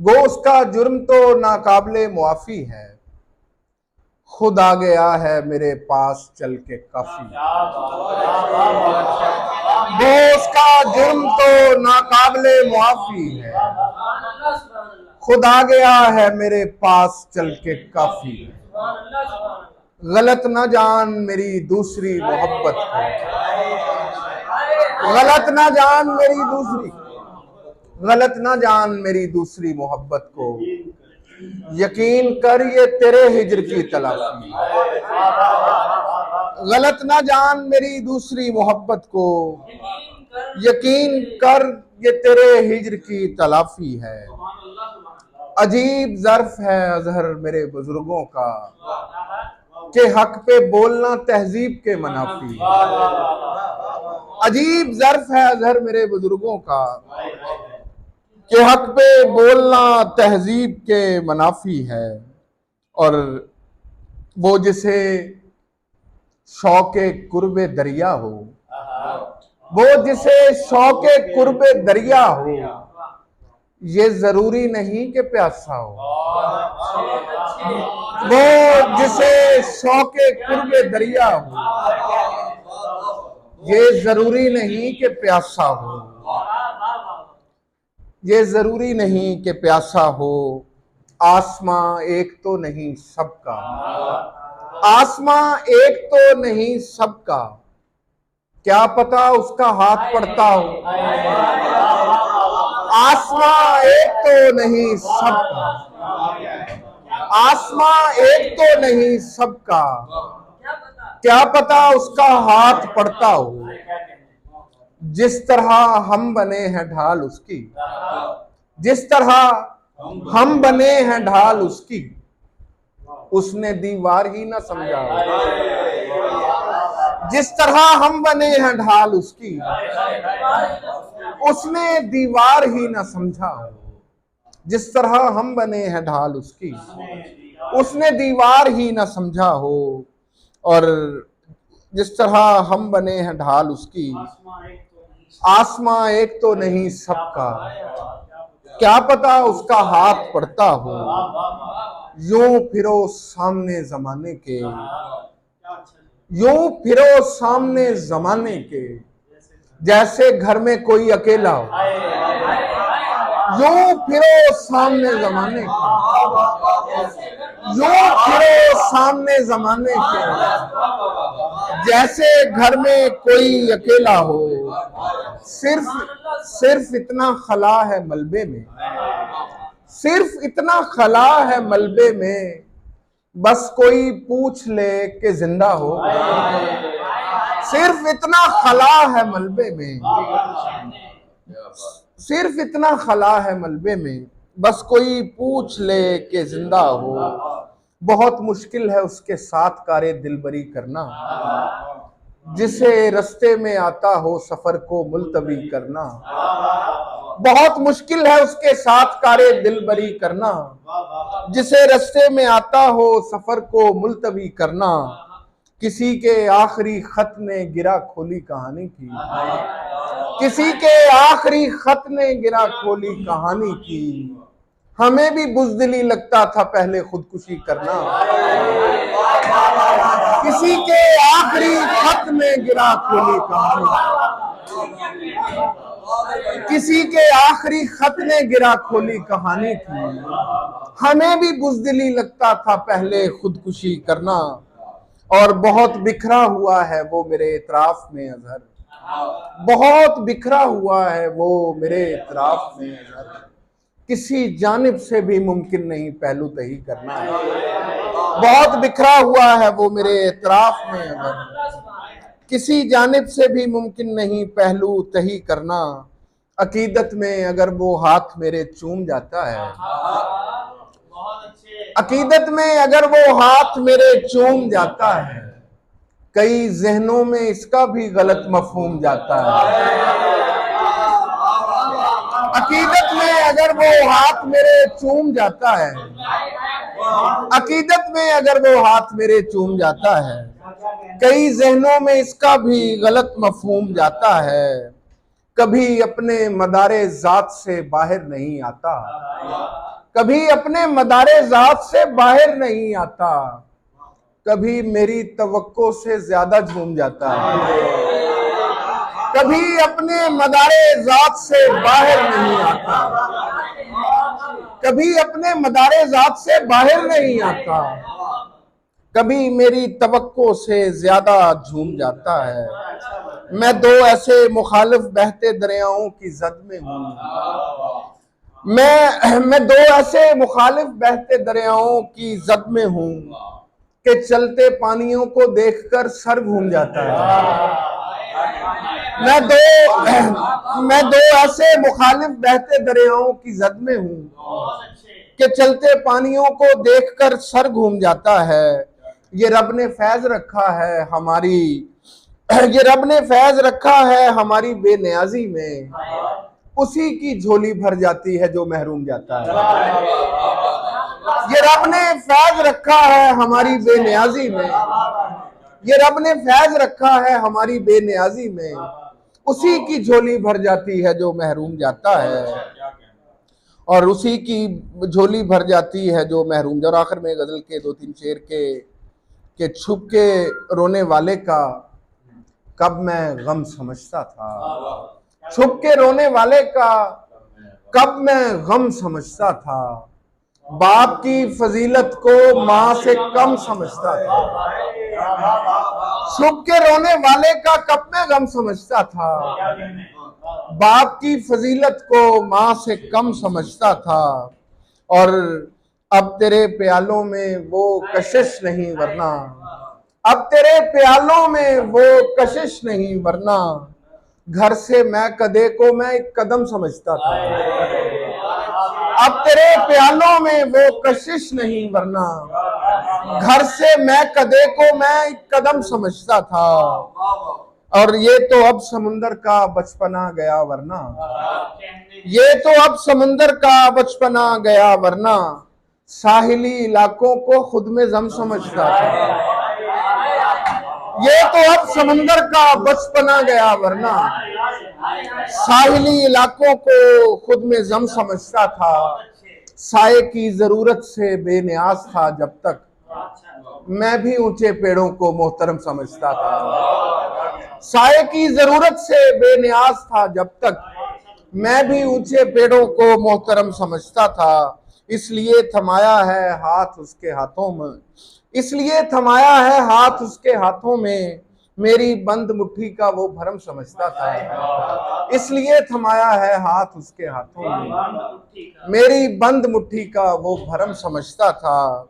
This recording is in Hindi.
गो उसका जुर्म तो नाकाबिले मुआफी है, खुद आ गया है मेरे पास चल के काफी। गो उसका जुर्म तो नाकाबिले मुआफी है, खुद आ गया है मेरे पास चल के काफी। गलत ना जान मेरी दूसरी मोहब्बत को, गलत ना जान मेरी दूसरी, गलत ना जान मेरी दूसरी मोहब्बत को। यकीन कर ये तेरे हिज्र की तलाफी। गलत ना जान मेरी दूसरी मोहब्बत को, यकीन कर ये तेरे हिज्र की तलाफी है। अजीब ज़र्फ है अजहर मेरे बुजुर्गों का, के हक पे बोलना तहजीब के मनाफी। अजीब ज़र्फ है अजहर मेरे बुजुर्गों का, के हक पे बोलना तहजीब के मनाफी है। और वो जिसे शौके कुर्बे दरिया हो, वो जिसे शौके कुर्बे दरिया हो, ये जरूरी नहीं कि प्यासा हो। वो जिसे शौके कुर्बे दरिया हो, ये जरूरी नहीं कि प्यासा हो। ये जरूरी नहीं कि प्यासा हो। आसमां एक तो नहीं सबका, आसमां एक तो नहीं सबका, क्या पता उसका हाथ पड़ता हो। आसमां एक तो नहीं सबका, आसमां एक तो नहीं सबका, क्या पता उसका हाथ पड़ता हो। जिस तरह हम बने हैं ढाल उसकी, जिस तरह हम बने हैं ढाल उसकी, उसने दीवार ही ना समझा हो। जिस तरह हम बने हैं ढाल उसकी, उसने दीवार ही ना समझा हो। जिस तरह हम बने हैं ढाल उसकी, उसने दीवार ही ना समझा हो। और जिस तरह हम बने हैं ढाल उसकी, आसमां एक तो नहीं सबका, क्या पता उसका हाथ पड़ता हो। यूं फिरो सामने जमाने के, यूं फिरो सामने जमाने के, जैसे घर में कोई अकेला हो। यूं फिरो सामने जमाने के, यूं फिरो सामने जमाने के, जैसे घर में कोई अकेला हो। सिर्फ इतना खला है मलबे में, सिर्फ इतना खला है मलबे में, बस कोई पूछ ले कि जिंदा हो। सिर्फ इतना खला है मलबे में, सिर्फ इतना खला है मलबे में, बस कोई पूछ ले कि जिंदा हो। बहुत मुश्किल है उसके साथ कारे दिलबरी करना, जिसे रस्ते में आता हो सफर को मुलतवी करना। बहुत मुश्किल है उसके साथ कारे दिलबरी करना, जिसे रस्ते में आता हो सफर को मुलतवी करना। किसी के आखिरी खत ने गिरा खोली कहानी की, किसी के आखिरी खत ने गिरा खोली कहानी की। हमें भी बुज़दिली लगता था पहले खुदकुशी करना, किसी के आखिरी खत में गिरा खोली कहानी, किसी के आखिरी खत ने गिरा खोली कहानी की। हमें भी बुज़दिली लगता था पहले खुदकुशी करना। और बहुत बिखरा हुआ है वो मेरे इतराफ में अजहर, बहुत बिखरा हुआ है वो मेरे इतराफ में अजहर। किसी जानिब से भी मुमकिन नहीं पहलू तही करना है। बहुत बिखरा हुआ है वो मेरे इतराफ में अजहर, किसी जानिब से भी मुमकिन नहीं पहलू तही करना। अकीदत में अगर वो हाथ मेरे चूम जाता है, अकीदत में अगर वो हाथ मेरे चूम जाता है, कई जहनों में इसका भी गलत मफहूम जाता है। अकीदत में अगर वो हाथ मेरे चूम जाता है, अकीदत में अगर वो हाथ मेरे चूम जाता है, कई जहनों में इसका भी गलत मफहूम जाता है। कभी अपने मदारे जात से बाहर नहीं आता, कभी अपने मदारे ज़ात से बाहर नहीं आता, कभी मेरी तवक्को से ज्यादा झूम जाता है। कभी अपने मदारे ज़ात से बाहर नहीं आता, कभी अपने मदारे ज़ात से बाहर नहीं आता, कभी मेरी तवक्को से ज्यादा झूम जाता है। मैं दो ऐसे मुखालिफ बहते दरियाओं की जद में हूँ, मैं दो ऐसे मुखालिफ बहते दरियाओं की जद में हूँ कि चलते पानियों को देखकर सर घूम जाता है। मैं दो ऐसे मुखालिफ बहते दरियाओं की जद में हूँ कि चलते पानियों को देखकर सर घूम जाता है। ये रब ने फैज रखा है हमारी, ये रब ने फैज रखा है हमारी बेनियाजी में, उसी की झोली भर जाती है जो महरूम जाता है। ये रब ने फैज रखा है हमारी बेनियाजी में, ये रब ने फैज रखा है हमारी बेनियाजी में, उसी की झोली भर जाती है जो महरूम जाता है, और उसी की झोली भर जाती है जो महरूम। और आखिर में गजल के दो तीन शेर के छुप के रोने वाले का कब मैं गम समझता था, छुप के रोने वाले का कब मैं गम समझता था, बाप की फजीलत को माँ से कम समझता था। छुप के रोने वाले का कब मैं गम समझता था, बाप की फजीलत को माँ से कम समझता था। और अब तेरे प्यालों में वो कशिश नहीं वरना, अब तेरे प्यालों में वो कशिश नहीं वरना, घर से मैं कदे को मैं एक कदम समझता था। अब तेरे प्यालों में वो कशिश नहीं वरना, घर से मैं कदे को मैं एक कदम समझता था। और ये तो अब समुंदर का बचपना गया वरना, ये तो अब समुंदर का बचपना गया वरना, साहिली इलाकों को खुद में जम समझता था। ये तो अब समुंदर का बचपना गया वरना, साहिली इलाकों को खुद में जम समझता था। साये की जरूरत से बेनियाज था जब तक, मैं भी ऊंचे पेड़ों को मोहतरम समझता था। साये की जरूरत से बेनियाज था जब तक, मैं भी ऊंचे पेड़ों को मोहतरम समझता था। इसलिए थमाया है हाथ उसके हाथों में, इसलिए थमाया है हाथ उसके हाथों में, मेरी बंद मुट्ठी का वो भरम समझता था। इसलिए थमाया है हाथ उसके हाथों में, मेरी बंद मुट्ठी का वो भरम समझता था।